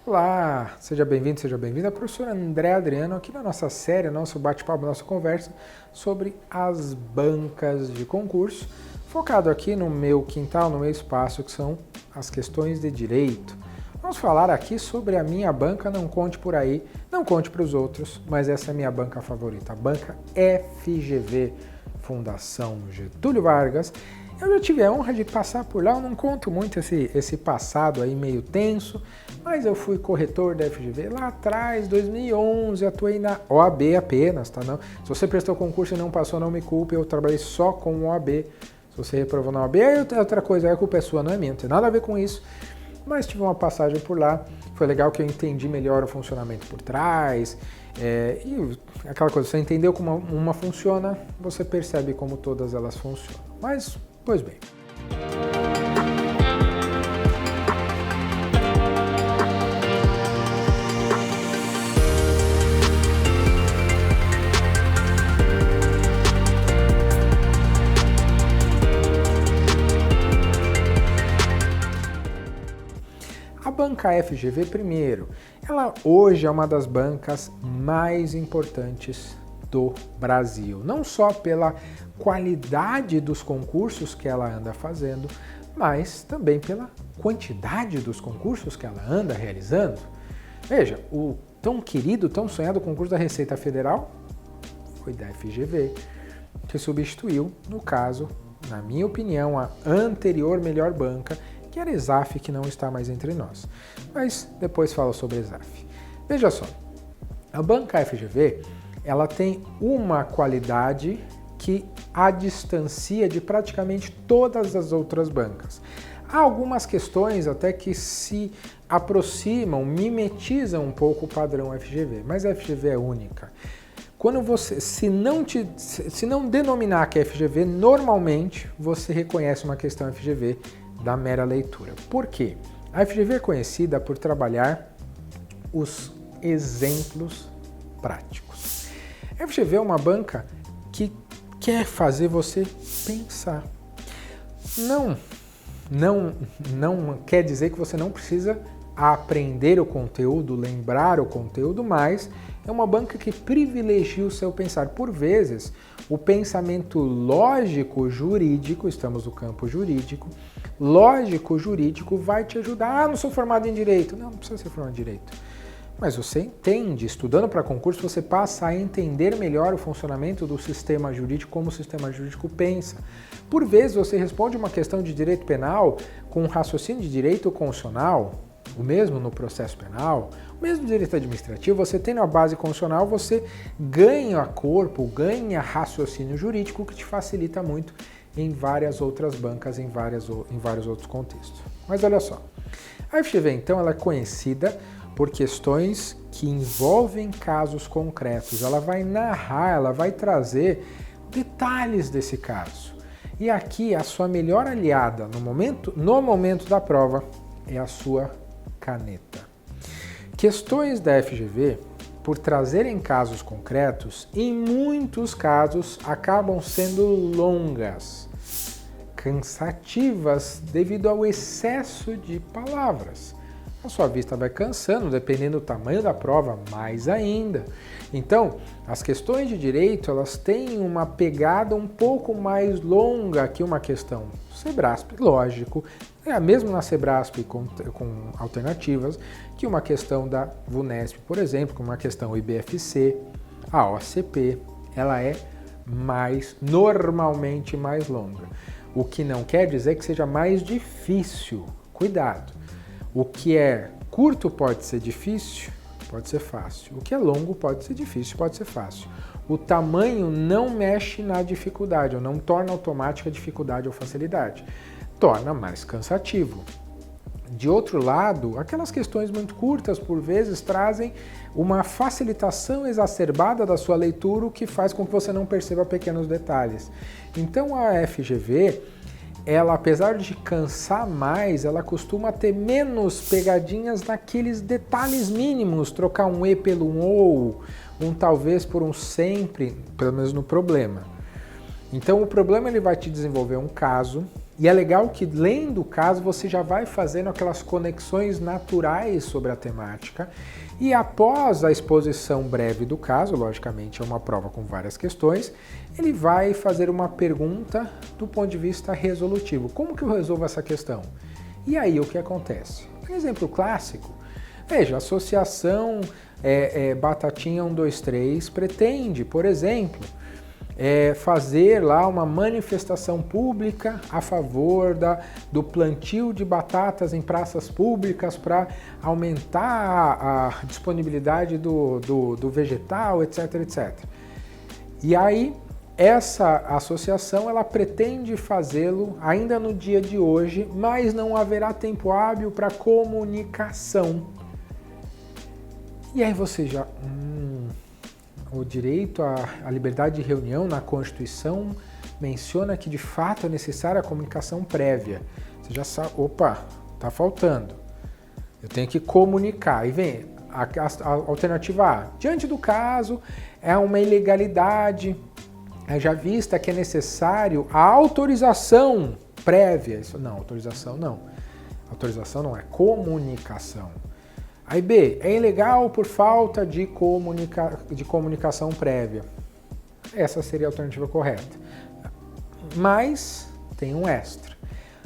Olá, seja bem-vindo, seja bem-vinda. Professor André Adriano, aqui na nossa série, nosso bate-papo, nossa conversa sobre as bancas de concurso, focado aqui no meu quintal, no meu espaço, que são as questões de direito. Vamos falar aqui sobre a minha banca, não conte por aí, não conte para os outros, mas essa é a minha banca favorita, a banca FGV, Fundação Getúlio Vargas. Eu já tive a honra de passar por lá, eu não conto muito esse passado aí meio tenso, mas eu fui corretor da FGV lá atrás, 2011, atuei na OAB apenas, tá? Não, se você prestou concurso e não passou, não me culpe, eu trabalhei só com OAB. Se você reprovou na OAB, aí outra coisa, aí a culpa é sua, não é minha, não tem nada a ver com isso. Mas tive uma passagem por lá, foi legal que eu entendi melhor o funcionamento por trás, e aquela coisa, você entendeu como uma funciona, você percebe como todas elas funcionam. Mas, pois bem. A banca FGV, primeiro, ela hoje é uma das bancas mais importantes do Brasil. Não só pela qualidade dos concursos que ela anda fazendo, mas também pela quantidade dos concursos que ela anda realizando. Veja, o tão querido, tão sonhado concurso da Receita Federal foi da FGV, que substituiu, no caso, na minha opinião, a anterior melhor banca, que era ESAF, que não está mais entre nós. Mas depois falo sobre ESAF. Veja só, a banca FGV, ela tem uma qualidade que a distancia de praticamente todas as outras bancas. Há algumas questões até que se aproximam, mimetizam um pouco o padrão FGV, mas a FGV é única. Quando você, se não denominar que é FGV, normalmente você reconhece uma questão FGV da mera leitura. Por quê? A FGV é conhecida por trabalhar os exemplos práticos. A FGV é uma banca que quer fazer você pensar. Não quer dizer que você não precisa aprender o conteúdo, lembrar o conteúdo, mas é uma banca que privilegia o seu pensar. Por vezes, o pensamento lógico-jurídico, estamos no campo jurídico, lógico-jurídico vai te ajudar. Ah, não sou formado em Direito. Não precisa ser formado em Direito. Mas você entende, estudando para concurso, você passa a entender melhor o funcionamento do sistema jurídico, como o sistema jurídico pensa. Por vezes, você responde uma questão de direito penal com um raciocínio de direito constitucional, o mesmo no processo penal, o mesmo no direito administrativo, você tem na base constitucional, você ganha corpo, ganha raciocínio jurídico que te facilita muito em várias outras bancas, em vários outros contextos. Mas olha só, a FGV então ela é conhecida por questões que envolvem casos concretos. Ela vai narrar, ela vai trazer detalhes desse caso. E aqui a sua melhor aliada no momento da prova é a sua caneta. Questões da FGV, por trazerem casos concretos, em muitos casos acabam sendo longas, cansativas devido ao excesso de palavras. A sua vista vai cansando, dependendo do tamanho da prova, mais ainda. Então, as questões de direito, elas têm uma pegada um pouco mais longa que uma questão Sebrasp, lógico, mesmo na Sebrasp com alternativas, que uma questão da VUNESP, por exemplo, como uma questão IBFC, a OCP, ela é normalmente mais longa. O que não quer dizer que seja mais difícil. Cuidado. O que é curto pode ser difícil, pode ser fácil. O que é longo pode ser difícil, pode ser fácil. O tamanho não mexe na dificuldade, ou não torna automática a dificuldade ou facilidade. Torna mais cansativo. De outro lado, aquelas questões muito curtas, por vezes, trazem uma facilitação exacerbada da sua leitura, o que faz com que você não perceba pequenos detalhes. Então, a FGV, ela, apesar de cansar mais, ela costuma ter menos pegadinhas naqueles detalhes mínimos, trocar um E pelo um OU, um talvez por um sempre, pelo menos no problema. Então o problema ele vai te desenvolver um caso, E é legal que, lendo o caso, você já vai fazendo aquelas conexões naturais sobre a temática. E após a exposição breve do caso, logicamente é uma prova com várias questões, ele vai fazer uma pergunta do ponto de vista resolutivo. Como que eu resolvo essa questão? E aí o que acontece? Um exemplo clássico, veja, a associação Batatinha 123 pretende, por exemplo, fazer lá uma manifestação pública a favor do plantio de batatas em praças públicas para aumentar a disponibilidade do vegetal, etc, etc. E aí, essa associação ela pretende fazê-lo ainda no dia de hoje, mas não haverá tempo hábil para comunicação. E aí você já... O direito à liberdade de reunião na Constituição menciona que de fato é necessária a comunicação prévia. Você já sabe, opa, está faltando. Eu tenho que comunicar. Aí vem a alternativa A. Diante do caso, é uma ilegalidade já vista que é necessário a autorização prévia. Isso não, autorização não. Autorização não é comunicação. Aí B, é ilegal por falta de comunicação prévia. Essa seria a alternativa correta. Mas tem um extra.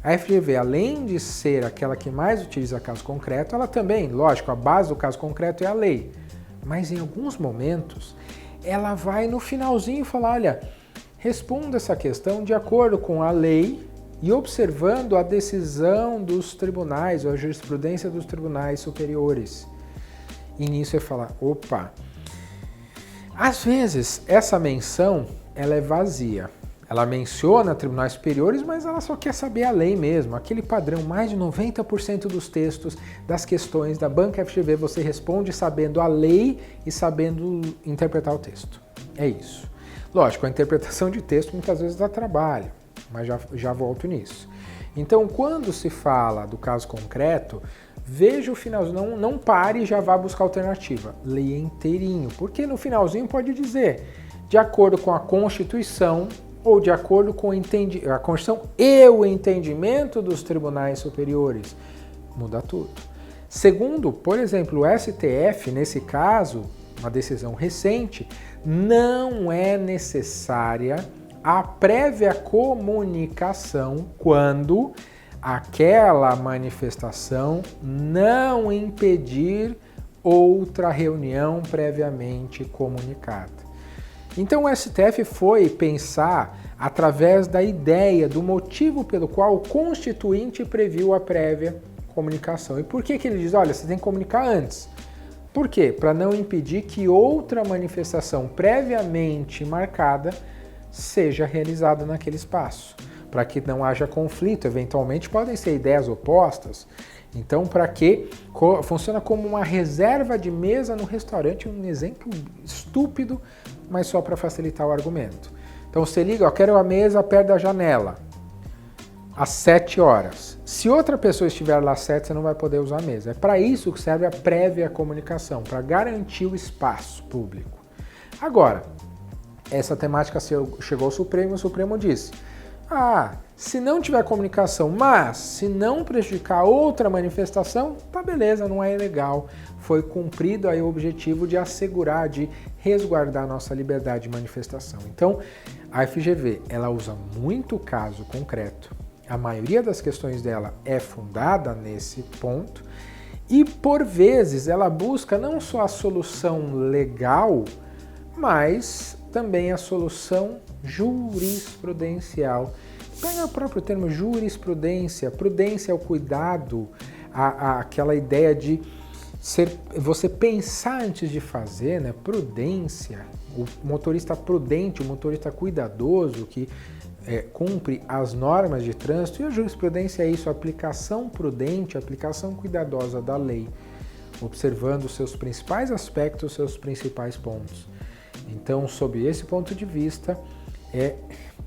A FGV, além de ser aquela que mais utiliza caso concreto, ela também, lógico, a base do caso concreto é a lei. Mas em alguns momentos, ela vai no finalzinho falar, olha, responda essa questão de acordo com a lei e observando a decisão dos tribunais, ou a jurisprudência dos tribunais superiores. E nisso é falar, opa, às vezes essa menção ela é vazia. Ela menciona tribunais superiores, mas ela só quer saber a lei mesmo. Aquele padrão, mais de 90% dos textos, das questões da banca FGV, você responde sabendo a lei e sabendo interpretar o texto. É isso. Lógico, a interpretação de texto muitas vezes dá trabalho, mas já volto nisso. Então, quando se fala do caso concreto, veja o finalzinho, não pare e já vá buscar alternativa. Leia inteirinho, porque no finalzinho pode dizer, de acordo com a Constituição ou de acordo com a Constituição e o entendimento dos tribunais superiores. Muda tudo. Segundo, por exemplo, o STF, nesse caso, uma decisão recente, não é necessária a prévia comunicação quando aquela manifestação não impedir outra reunião previamente comunicada. Então o STF foi pensar através da ideia, do motivo pelo qual o Constituinte previu a prévia comunicação. E por que ele diz, olha, você tem que comunicar antes? Por quê? Para não impedir que outra manifestação previamente marcada seja realizada naquele espaço, para que não haja conflito, eventualmente podem ser ideias opostas, então para que funciona como uma reserva de mesa no restaurante, um exemplo estúpido, mas só para facilitar o argumento. Então você liga, quero a mesa perto da janela, às 7 horas. Se outra pessoa estiver lá às 7, você não vai poder usar a mesa. É para isso que serve a prévia comunicação, para garantir o espaço público. Agora, essa temática chegou ao Supremo e o Supremo disse, se não tiver comunicação, mas se não prejudicar outra manifestação, tá beleza, não é ilegal. Foi cumprido aí o objetivo de assegurar, de resguardar a nossa liberdade de manifestação. Então, a FGV, ela usa muito caso concreto. A maioria das questões dela é fundada nesse ponto. E, por vezes, ela busca não só a solução legal, mas também a solução jurisprudencial. Pega o próprio termo jurisprudência. Prudência é o cuidado, aquela ideia de você pensar antes de fazer, né? Prudência, o motorista prudente, o motorista cuidadoso, que cumpre as normas de trânsito. E a jurisprudência é isso, a aplicação prudente, a aplicação cuidadosa da lei, observando os seus principais aspectos, os seus principais pontos. Então, sob esse ponto de vista, é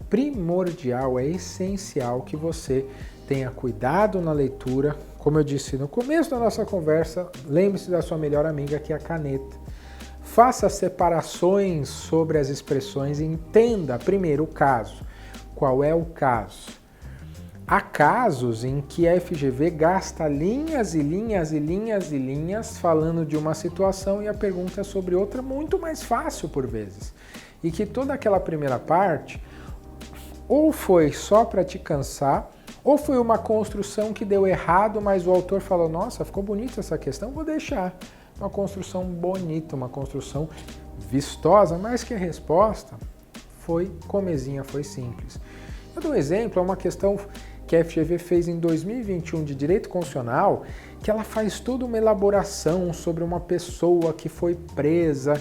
primordial, é essencial que você tenha cuidado na leitura. Como eu disse no começo da nossa conversa, lembre-se da sua melhor amiga, que é a caneta. Faça separações sobre as expressões e entenda primeiro o caso. Qual é o caso? Há casos em que a FGV gasta linhas e linhas e linhas e linhas falando de uma situação e a pergunta é sobre outra muito mais fácil por vezes. E que toda aquela primeira parte ou foi só para te cansar, ou foi uma construção que deu errado, mas o autor falou, nossa, ficou bonita essa questão, vou deixar. Uma construção bonita, uma construção vistosa, mas que a resposta foi comezinha, foi simples. Eu dou um exemplo, é uma questão que a FGV fez em 2021 de Direito Constitucional, que ela faz toda uma elaboração sobre uma pessoa que foi presa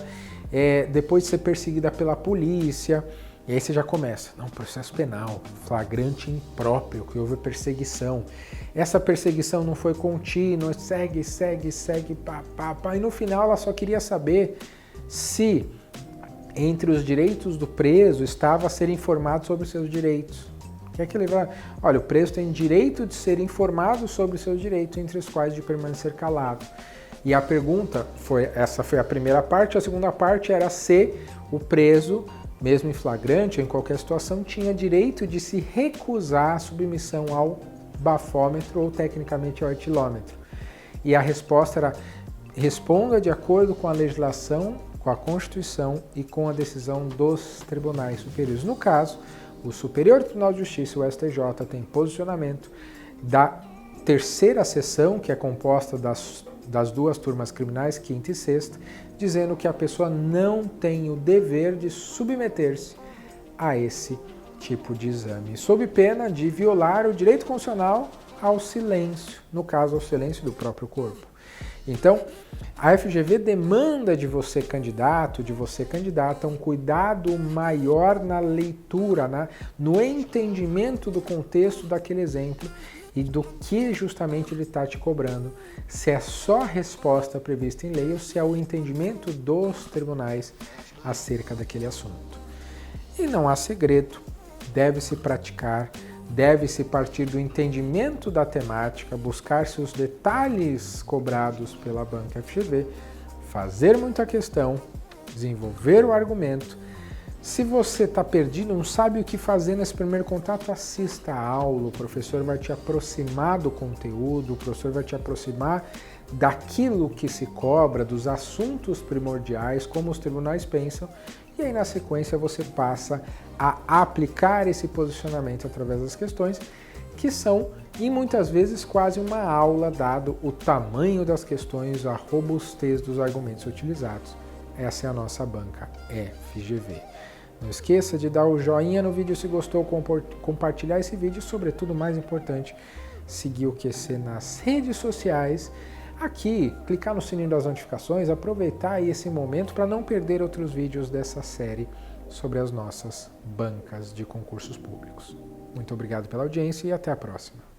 depois de ser perseguida pela polícia. E aí você já começa, não, processo penal, flagrante impróprio, que houve perseguição. Essa perseguição não foi contínua, segue, e no final ela só queria saber se entre os direitos do preso estava a ser informado sobre os seus direitos. Que é que ele vai, olha, o preso tem direito de ser informado sobre os seus direitos, entre os quais de permanecer calado. E a pergunta essa foi a primeira parte, a segunda parte era se o preso, mesmo em flagrante ou em qualquer situação, tinha direito de se recusar à submissão ao bafômetro ou tecnicamente ao etilômetro. E a resposta era, responda de acordo com a legislação, com a Constituição e com a decisão dos tribunais superiores. No caso, o Superior Tribunal de Justiça, o STJ, tem posicionamento da terceira sessão, que é composta das duas turmas criminais, quinta e sexta, dizendo que a pessoa não tem o dever de submeter-se a esse tipo de exame, sob pena de violar o direito constitucional ao silêncio, no caso, ao silêncio do próprio corpo. Então, a FGV demanda de você, candidato, de você, candidata, um cuidado maior na leitura, no entendimento do contexto daquele exemplo e do que justamente ele está te cobrando. Se é só a resposta prevista em lei ou se é o entendimento dos tribunais acerca daquele assunto. E não há segredo, deve-se praticar, deve-se partir do entendimento da temática, buscar-se os detalhes cobrados pela banca FGV, fazer muita questão, desenvolver o argumento. Se você está perdido, não sabe o que fazer nesse primeiro contato, assista a aula, o professor vai te aproximar do conteúdo, o professor vai te aproximar daquilo que se cobra, dos assuntos primordiais, como os tribunais pensam, e aí na sequência você passa a aplicar esse posicionamento através das questões, que são, e muitas vezes, quase uma aula, dado o tamanho das questões, a robustez dos argumentos utilizados. Essa é a nossa banca FGV. Não esqueça de dar o joinha no vídeo se gostou, compartilhar esse vídeo e, sobretudo, mais importante, seguir o QC nas redes sociais. Aqui, clicar no sininho das notificações, aproveitar aí esse momento para não perder outros vídeos dessa série sobre as nossas bancas de concursos públicos. Muito obrigado pela audiência e até a próxima.